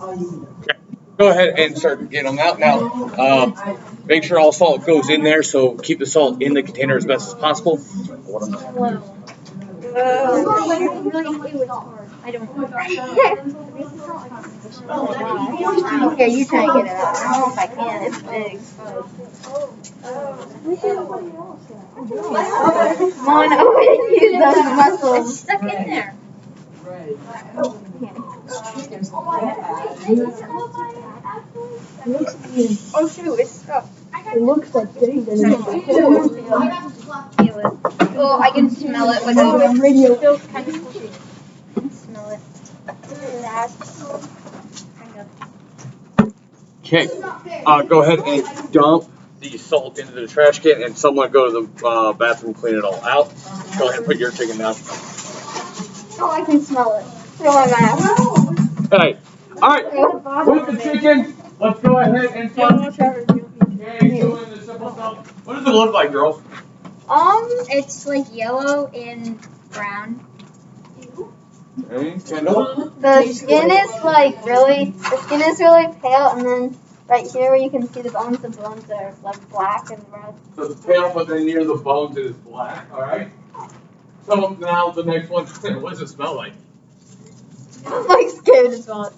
Okay. Go ahead and start getting them out now. Make sure all salt goes in there, so keep the salt in the container as best as possible. I don't know. Here, you try and get it out. I don't know if I can. It's big. Come on, open. Use those muscles. It's stuck in there. Oh shoot, it's stuck. It looks like Jaden. Oh, I can smell it. Like On radio. still kind of squishy. I can smell it. Okay. Go ahead and dump the salt into the trash can, and someone go to the bathroom, clean it all out. Go ahead and put your chicken down. Oh, I can smell it. Throw my mask. Okay. All right. With the chicken, let's go ahead and start. Okay, doing the simple stuff. What does it look like, girls? It's like yellow and brown. Okay, Kendall. The skin is really pale, and then right here where you can see the bones are like black and red. So it's pale, but then near the bones it is black. All right. So now the next one. What does it smell like? I'm like scared to smell it.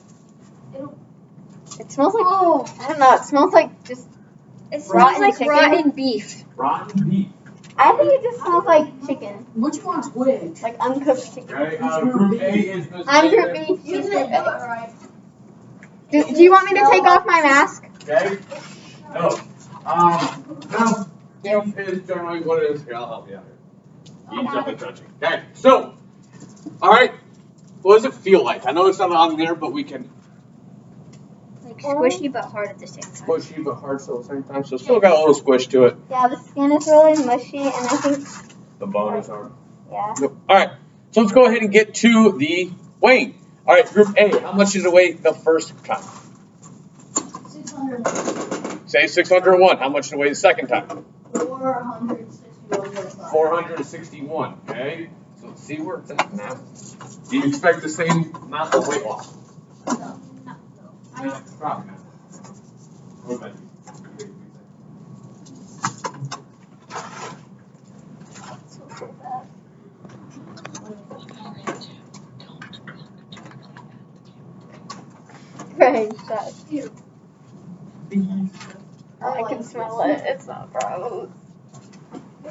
It smells like, I don't know, it smells like just It smells like chicken. rotten beef. Rotten beef. I think it just smells like chicken. Which one's which? Like uncooked chicken. Okay, group A is Miss I'm David. Group B. She's Group A. Do you want me to take off my mask? Okay. No. No. Beef is generally what it is. Here, I'll help you out here. Ease up and touching. Okay. So, all right. What does it feel like? I know it's not on there, but we can Like squishy but hard at the same time. squishy but hard at the same time. So still got a little squish to it. Yeah, the skin is really mushy, and I think, The bone is hard. yeah. Yep. All right. So let's go ahead and get to the weighing. All right, Group A. How much did it weigh the first time? 600. Say 601. How much did it weigh the second time? 461. 461. Okay. So let's see where it's at now. Do you expect the same amount of weight loss? No. No, probably not. What about you? Right, that's cute. Oh, I can smell it. It's not gross.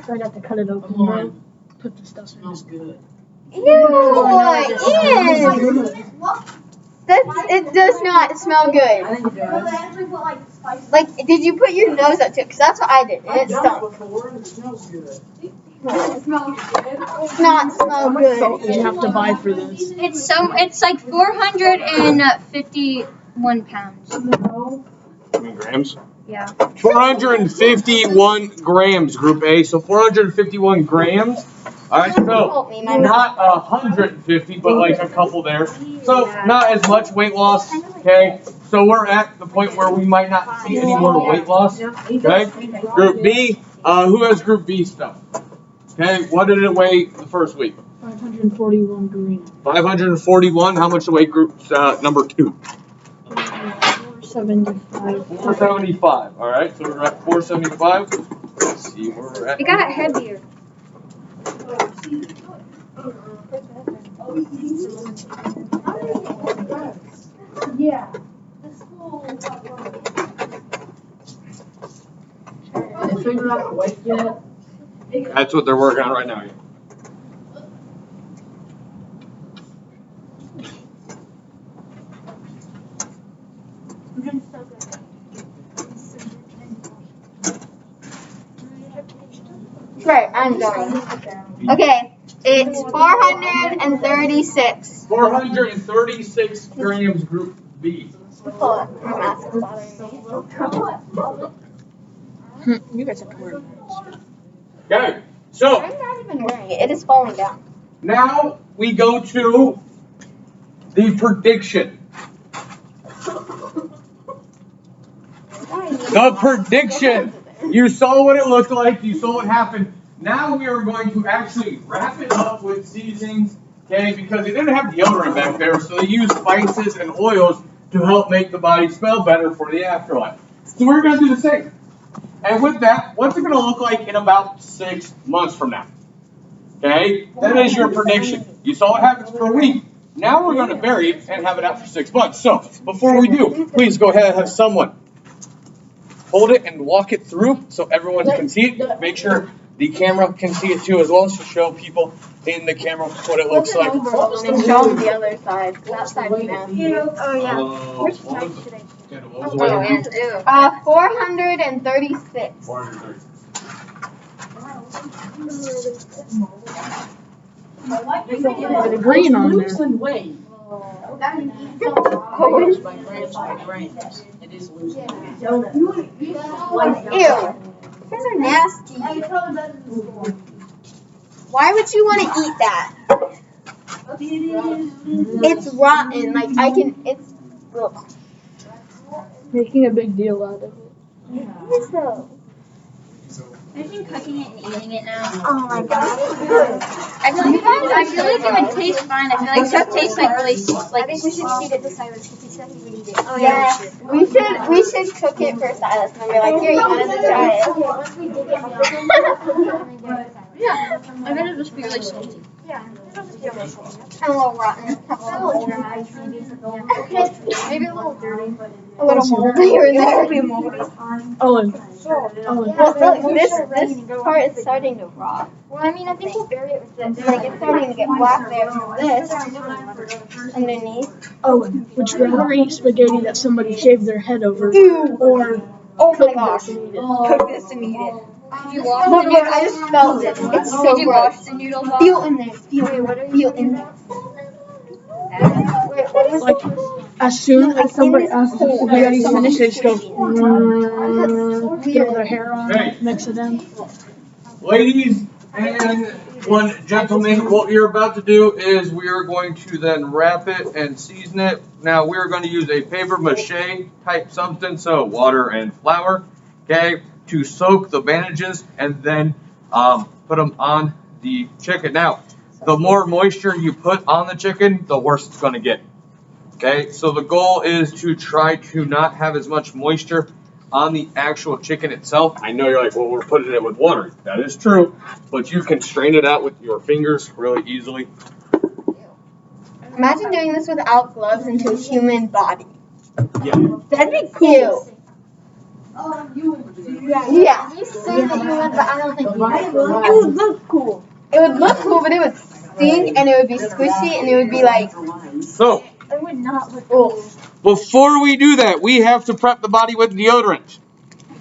So I got to cut it open, right? Put the stuff in. Smells good. Ew! Ian! It does not smell good. I think it does. Like, did you put your nose up to it? Because that's what I did, and it stunk. before, and it smells good. It not smell good. You have to buy for this. It's like 451 pounds. How many grams? Yeah. 451 grams, Group A. So 451 grams. All right, so not 150, but like a couple there. So not as much weight loss. Okay. So we're at the point where we might not see any more weight loss. Okay. Group B. Who has Group B stuff? Okay. What did it weigh the first week? 541 grams. 541. How much did it weigh Group number 2? 475. 475. All right. So we're at 475. Let's see where we're at. It got heavier. Yeah. They figured out the weight yet? That's what they're working on right now. Right, I'm going. Okay, it's 436. 436 grams, Group B. Pull it. My mask is bothering me. You guys have to wear it. Okay, so I'm not even wearing it. It is falling down. now we go to the prediction. The prediction. You saw what it looked like. You saw what happened. Now we are going to actually wrap it up with seasonings Okay, because they didn't have deodorant back there, so they used spices and oils to help make the body smell better for the afterlife. So we're going to do the same. And with that, what's it going to look like in about 6 months from now? Okay, that is your prediction. You saw what happens per week. Now we're going to bury it and have it out for 6 months. So before we do, please go ahead and have someone hold it and walk it through so everyone can see it. Make sure the camera can see it too as well, to show people in the camera what it looks like. Show them the other side. That side is nasty. Oh yeah. What was it? 436. 430. The green on there. Ew. These are nasty. Why would you want to eat that? It's rotten. Like, it's. Ugh. Making a big deal out of it. So. Imagine cooking it and eating it now. Oh my god. I feel like it would taste fine. I feel like stuff tastes like really like. I think we should feed it to Silas because he said he would eat it. Oh yeah. We should cook it for Silas and we're like, here, you want to try it? Once we dig it, Yeah, I bet it would be really salty. And a little rotten. maybe a little dirty, but A little moldy here and there. Owen. Well, look, this part is starting to rot. well, I mean, I think we'll bury it with this. Like, it's starting to get black there from this underneath. Owen. Would you rather eat spaghetti that somebody shaved their head over, Ew. or Oh my cook gosh. this and eat it? Cook this and eat it. Did you wash Look, the look, I noodles? just felt it. It's so Did you wash gross. the noodles off? Feel in there. Feel in there. Wait, what was Like, as soon as somebody asks if spaghetti's finished, they just go, get their hair on, Hey. mix it in. Ladies and gentlemen, what you're about to do is we are going to then wrap it and season it. Now we're going to use a paper mache type substance, so water and flour, okay, to soak the bandages and then put them on the chicken. Now, the more moisture you put on the chicken, the worse it's going to get. Okay, so the goal is to try to not have as much moisture on the actual chicken itself. I know you're like, well, we're putting it with water. That is true, but you can strain it out with your fingers really easily. Imagine doing this without gloves into a human body. Yeah. That'd be cool. Yeah. You say that you would, but I don't think you would. It would look cool. It would look cool, but it would stink and it would be squishy and it would be like. So, It would not look cool. before we do that, we have to prep the body with deodorant.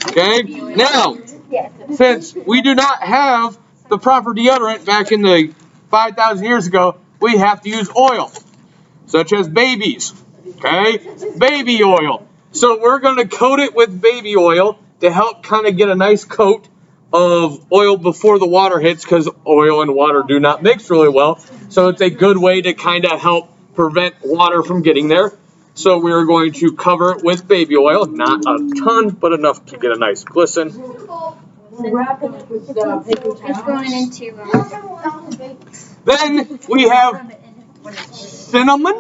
Okay? Now, Yes. since we do not have the proper deodorant back in the 5,000 years ago, we have to use oil, such as babies. Okay? Baby oil. So we're going to coat it with baby oil to help kind of get a nice coat of oil before the water hits, because oil and water do not mix really well. So it's a good way to kind of help prevent water from getting there. So we're going to cover it with baby oil, not a ton, but enough to get a nice glisten. It's going into. Then we have cinnamon.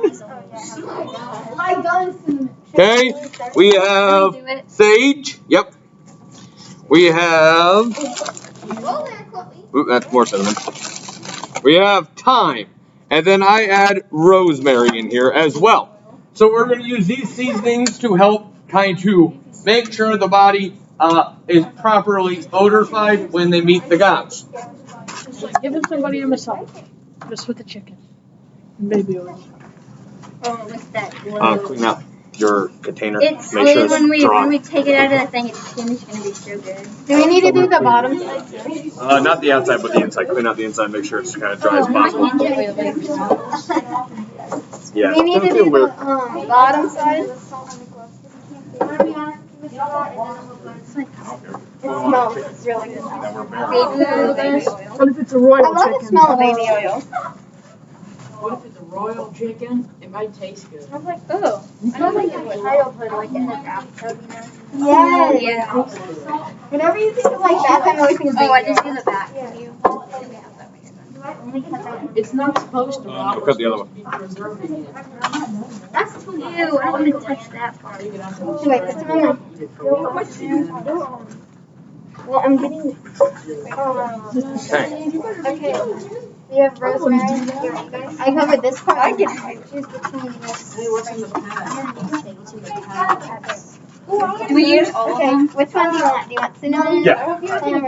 Okay, we have sage. Yep. We have. Ooh, that's more cinnamon. We have thyme, and then I add rosemary in here as well. So we're going to use these seasonings to help kind of make sure the body is properly odorified when they meet the gods. It's like giving somebody a massage, just with the chicken and baby oil. Oh, what's that? Clean out your container. It's Make sure good when it's dry. we take it out of the thing. It's gonna be so good. Do we need to do the bottom side too? Not the outside, but the inside. Clean out the inside. Make sure it's kind of dry as possible. Yeah, We need don't to feel do weird. the bottom side. It smells really good. What if it's a I royal love the chicken? smell of baby oil. What if it's a royal chicken? It might taste good. I was like, oh. I don't think in childhood, like in the bathtub, you know? Yes. Yeah. Whenever you think of like that, I'm always thinking of Oh, I baby just oil. do the back. Can you? only cut that. It's not supposed to. I'll cut the other one. That's too. Ew, I don't want to touch that part. Wait, put some on my. Well, I'm getting. Okay. You have rosemary. I covered this part. I can choose between this. Hey, what's in the pan? Do we use all of Okay, them? which one do you want? Do you want cinnamon? Yeah. Cinnamon